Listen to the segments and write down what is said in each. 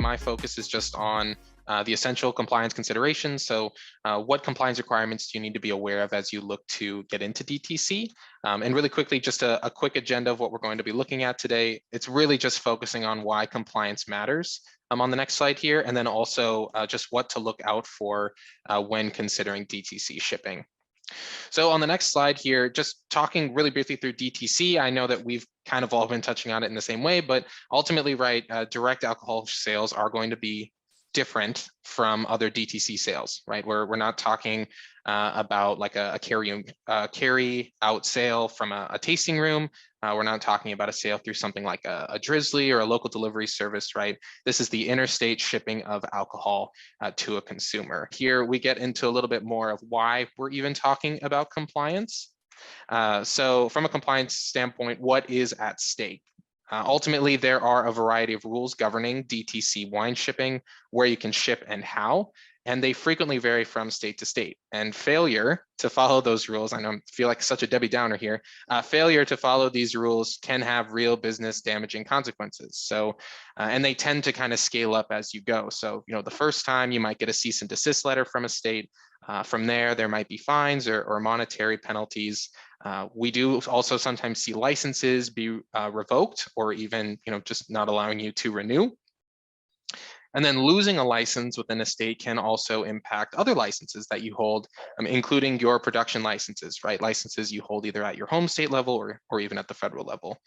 my focus is just on the essential compliance considerations. So what compliance requirements do you need to be aware of as you look to get into DTC? And really quickly, just a quick agenda of what we're going to be looking at today. It's really just focusing on why compliance matters on the next slide here, and then also just what to look out for when considering DTC shipping. So on the next slide here, just talking really briefly through DTC, I know that we've kind of all been touching on it in the same way, but ultimately, right, direct alcohol sales are going to be different from other DTC sales, right? We're not talking about like a carry out sale from a tasting room. We're not talking about a sale through something like a Drizzly or a local delivery service, right? This is the interstate shipping of alcohol to a consumer. Here we get into a little bit more of why we're even talking about compliance. So from a compliance standpoint, what is at stake? Ultimately, there are a variety of rules governing DTC wine shipping, where you can ship and how, and they frequently vary from state to state. And failure to follow those rules, I know I feel like such a Debbie Downer here, failure to follow these rules can have real business damaging consequences. So, and they tend to kind of scale up as you go. So, you know, the first time you might get a cease and desist letter from a state. From there might be fines or monetary penalties. We do also sometimes see licenses be revoked or even, you know, just not allowing you to renew. And then losing a license within a state can also impact other licenses that you hold, including your production licenses, right? Licenses you hold either at your home state level or even at the federal level.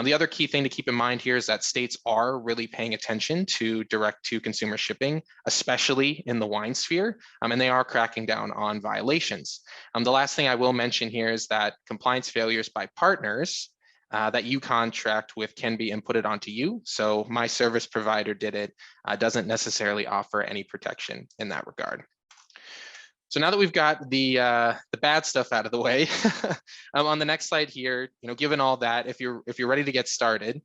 The other key thing to keep in mind here is that states are really paying attention to direct-to-consumer shipping, especially in the wine sphere, and they are cracking down on violations. The last thing I will mention here is that compliance failures by partners that you contract with can be inputted onto you. So my service provider did it, doesn't necessarily offer any protection in that regard. So now that we've got the bad stuff out of the way, on the next slide here, you know, given all that, if you're ready to get started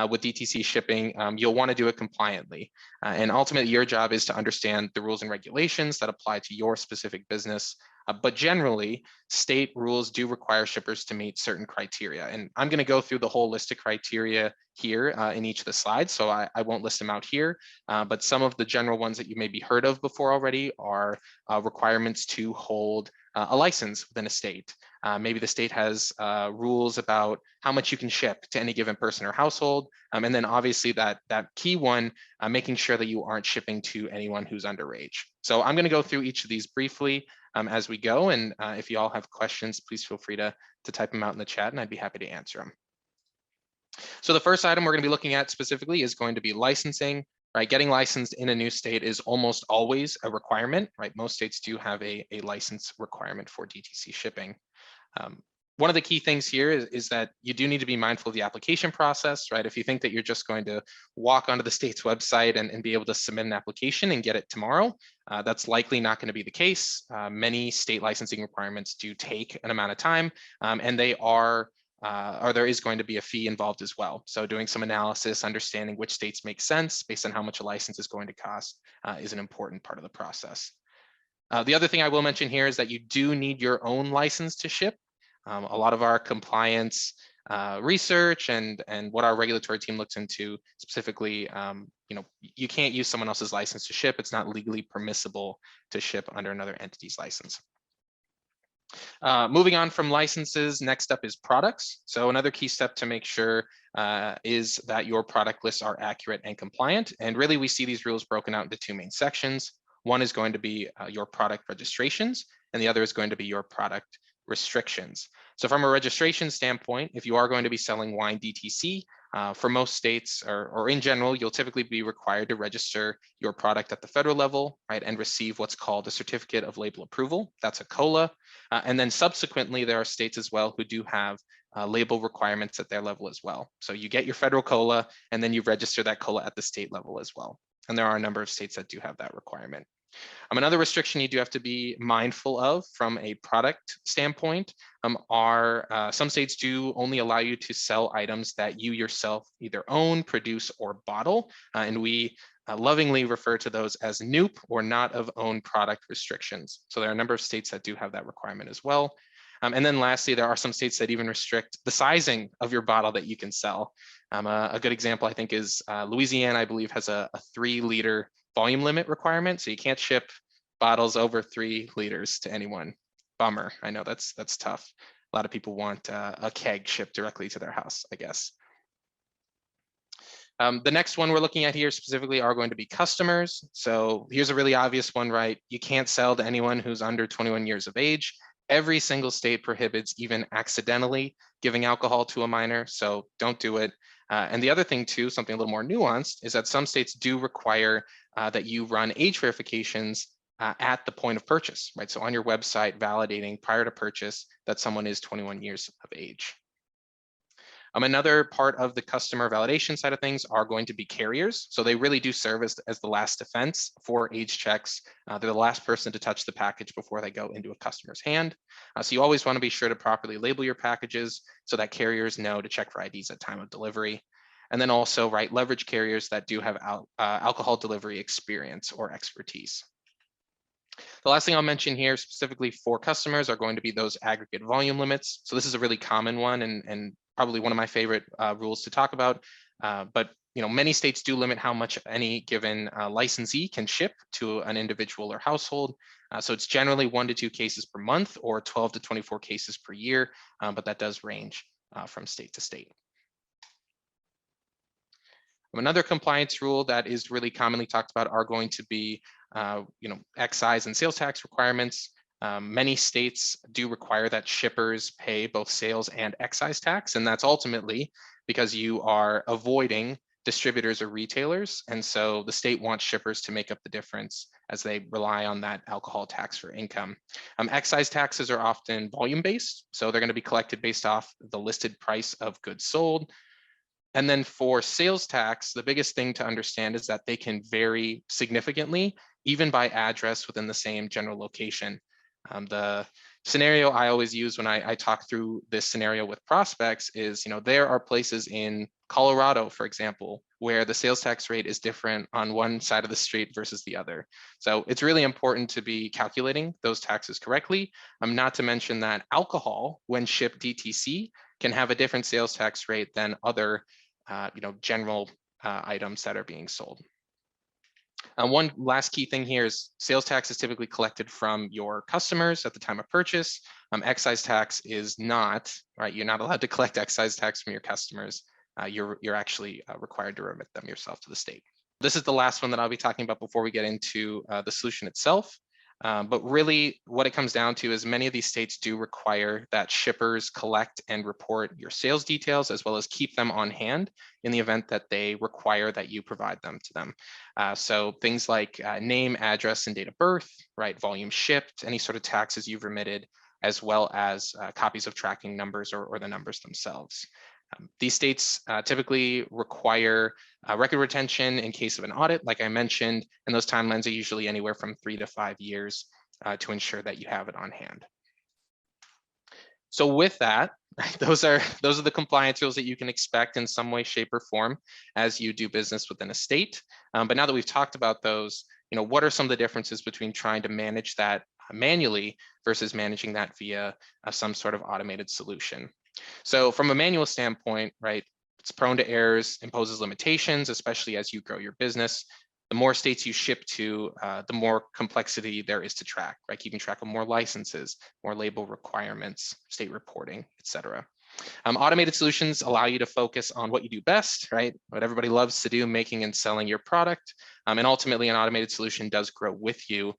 with DTC shipping, you'll want to do it compliantly. And ultimately, your job is to understand the rules and regulations that apply to your specific business. But generally, state rules do require shippers to meet certain criteria. And I'm going to go through the whole list of criteria here in each of the slides, so I won't list them out here. But some of the general ones that you may be heard of before already are requirements to hold a license within a state. Maybe the state has rules about how much you can ship to any given person or household. And then obviously that key one, making sure that you aren't shipping to anyone who's underage. So I'm going to go through each of these briefly as we go. And if you all have questions, please feel free to type them out in the chat and I'd be happy to answer them. So the first item we're going to be looking at specifically is going to be licensing. Right, getting licensed in a new state is almost always a requirement, right? Most states do have a license requirement for DTC shipping. One of the key things here is that you do need to be mindful of the application process, right? If you think that you're just going to walk onto the state's website and be able to submit an application and get it tomorrow, that's likely not going to be the case. Many state licensing requirements do take an amount of time, and they are or there is going to be a fee involved as well. So doing some analysis, understanding which states make sense based on how much a license is going to cost is an important part of the process. The other thing I will mention here is that you do need your own license to ship. A lot of our compliance research and what our regulatory team looks into specifically, you know, you can't use someone else's license to ship. It's not legally permissible to ship under another entity's license. Moving on from licenses, next up is products. So another key step to make sure is that your product lists are accurate and compliant. And really, we see these rules broken out into two main sections. One is going to be your product registrations, and the other is going to be your product restrictions. So from a registration standpoint, if you are going to be selling wine DTC, for most states or in general, you'll typically be required to register your product at the federal level, right, and receive what's called a certificate of label approval. That's a COLA. And then subsequently, there are states as well who do have label requirements at their level as well. So you get your federal COLA, and then you register that COLA at the state level as well. And there are a number of states that do have that requirement. Another restriction you do have to be mindful of from a product standpoint are some states do only allow you to sell items that you yourself either own, produce, or bottle. And we lovingly refer to those as NOOP or not of own product restrictions. So there are a number of states that do have that requirement as well. And then lastly, there are some states that even restrict the sizing of your bottle that you can sell. A good example, I think, is Louisiana, I believe, has a 3-liter volume limit requirement. So you can't ship bottles over 3 liters to anyone. Bummer. I know that's tough. A lot of people want a keg shipped directly to their house, I guess. The next one we're looking at here specifically are going to be customers. So here's a really obvious one, right? You can't sell to anyone who's under 21 years of age. Every single state prohibits even accidentally giving alcohol to a minor, so don't do it. And the other thing too, something a little more nuanced, is that some states do require that you run age verifications at the point of purchase, right? So on your website, validating prior to purchase that someone is 21 years of age. Another part of the customer validation side of things are going to be carriers. So they really do serve as the last defense for age checks. They're the last person to touch the package before they go into a customer's hand. So you always want to be sure to properly label your packages so that carriers know to check for IDs at time of delivery. And then also, right, leverage carriers that do have alcohol delivery experience or expertise. The last thing I'll mention here specifically for customers are going to be those aggregate volume limits. So this is a really common one and probably one of my favorite rules to talk about. But many states do limit how much any given licensee can ship to an individual or household. So it's generally 1 to 2 cases per month or 12 to 24 cases per year, but that does range from state to state. Another compliance rule that is really commonly talked about are going to be excise and sales tax requirements. Many states do require that shippers pay both sales and excise tax, and that's ultimately because you are avoiding distributors or retailers. And so the state wants shippers to make up the difference as they rely on that alcohol tax for income. Excise taxes are often volume-based, so they're going to be collected based off the listed price of goods sold. And then for sales tax, the biggest thing to understand is that they can vary significantly, even by address within the same general location. The scenario I always use when I talk through this scenario with prospects is, there are places in Colorado, for example, where the sales tax rate is different on one side of the street versus the other. So it's really important to be calculating those taxes correctly. Not to mention that alcohol, when shipped DTC, can have a different sales tax rate than other general items that are being sold. One last key thing here is sales tax is typically collected from your customers at the time of purchase. Excise tax is not, right? You're not allowed to collect excise tax from your customers. You're actually required to remit them yourself to the state. This is the last one that I'll be talking about before we get into the solution itself. But really what it comes down to is many of these states do require that shippers collect and report your sales details as well as keep them on hand in the event that they require that you provide them to them. So things like name, address, and date of birth, right? Volume shipped, any sort of taxes you've remitted, as well as copies of tracking numbers or the numbers themselves. These states typically require record retention in case of an audit, like I mentioned, and those timelines are usually anywhere from 3 to 5 years to ensure that you have it on hand. So with that, those are the compliance rules that you can expect in some way, shape, or form as you do business within a state. But now that we've talked about those, what are some of the differences between trying to manage that manually versus managing that via some sort of automated solution? So from a manual standpoint, right, it's prone to errors, imposes limitations, especially as you grow your business. The more states you ship to, the more complexity there is to track, right? Keeping track of more licenses, more label requirements, state reporting, et cetera. Automated solutions allow you to focus on what you do best, right? What everybody loves to do, making and selling your product. And ultimately, an automated solution does grow with you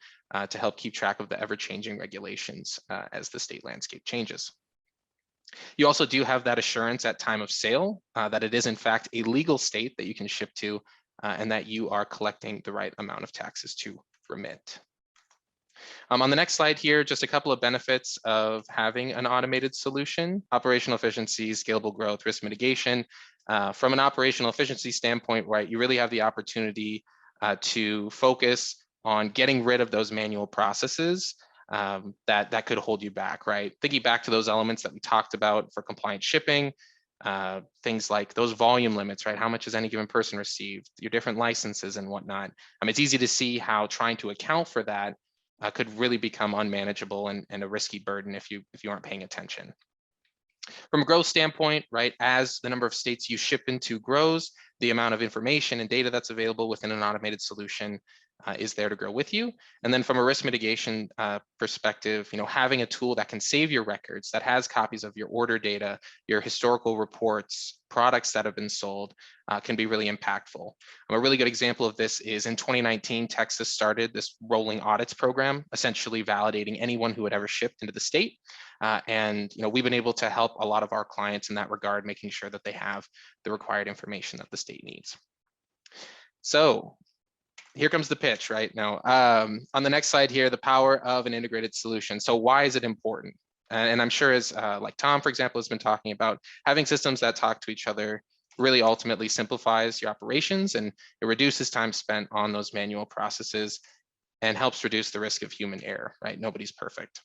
to help keep track of the ever-changing regulations as the state landscape changes. You also do have that assurance at time of sale that it is in fact a legal state that you can ship to and that you are collecting the right amount of taxes to remit. On the next slide here, just a couple of benefits of having an automated solution: operational efficiency, scalable growth, risk mitigation. From an operational efficiency standpoint, right, you really have the opportunity to focus on getting rid of those manual processes that could hold you back, right? Thinking back to those elements that we talked about for compliant shipping, things like those volume limits, right? How much has any given person received, your different licenses and whatnot. It's easy to see how trying to account for that could really become unmanageable and a risky burden if you aren't paying attention. From a growth standpoint, right, as the number of states you ship into grows, the amount of information and data that's available within an automated solution is there to grow with you. And then from a risk mitigation perspective, having a tool that can save your records, that has copies of your order data, your historical reports, products that have been sold, can be really impactful. A really good example of this is in 2019, Texas started this rolling audits program, essentially validating anyone who had ever shipped into the state. And we've been able to help a lot of our clients in that regard, making sure that they have the required information that the state needs. So here comes the pitch right now. On the next slide here, the power of an integrated solution. So why is it important? And I'm sure as like Tom, for example, has been talking about, having systems that talk to each other really ultimately simplifies your operations, and it reduces time spent on those manual processes and helps reduce the risk of human error, right? Nobody's perfect.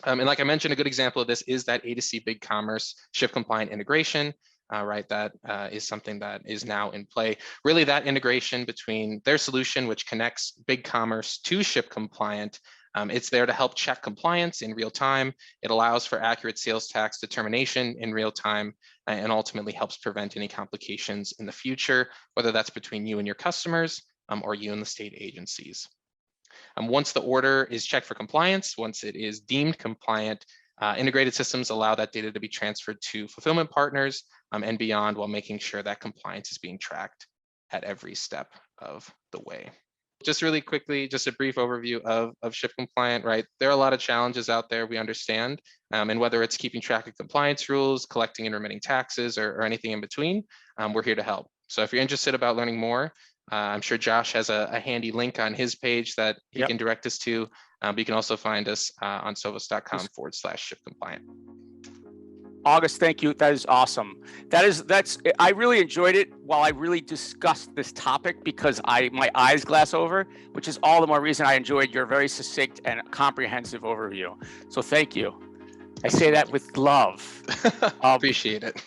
And like I mentioned, a good example of this is that A2C BigCommerce ShipCompliant integration. Right, that is something that is now in play. Really, that integration between their solution, which connects BigCommerce to ShipCompliant, it's there to help check compliance in real time. It allows for accurate sales tax determination in real time, and ultimately helps prevent any complications in the future, whether that's between you and your customers or you and the state agencies. Once the order is checked for compliance, once it is deemed compliant, integrated systems allow that data to be transferred to fulfillment partners and beyond, while making sure that compliance is being tracked at every step of the way. Just really quickly, just a brief overview of ShipCompliant, right? There are a lot of challenges out there, we understand, and whether it's keeping track of compliance rules, collecting and remitting taxes, or anything in between, we're here to help. So if you're interested about learning more, I'm sure Josh has a handy link on his page that he can direct us to, but you can also find us on sovos.com/ShipCompliant. August, thank you. That is awesome. I really enjoyed it while I really discussed this topic, because my eyes glass over, which is all the more reason I enjoyed your very succinct and comprehensive overview. So thank you. I say that with love. Appreciate it.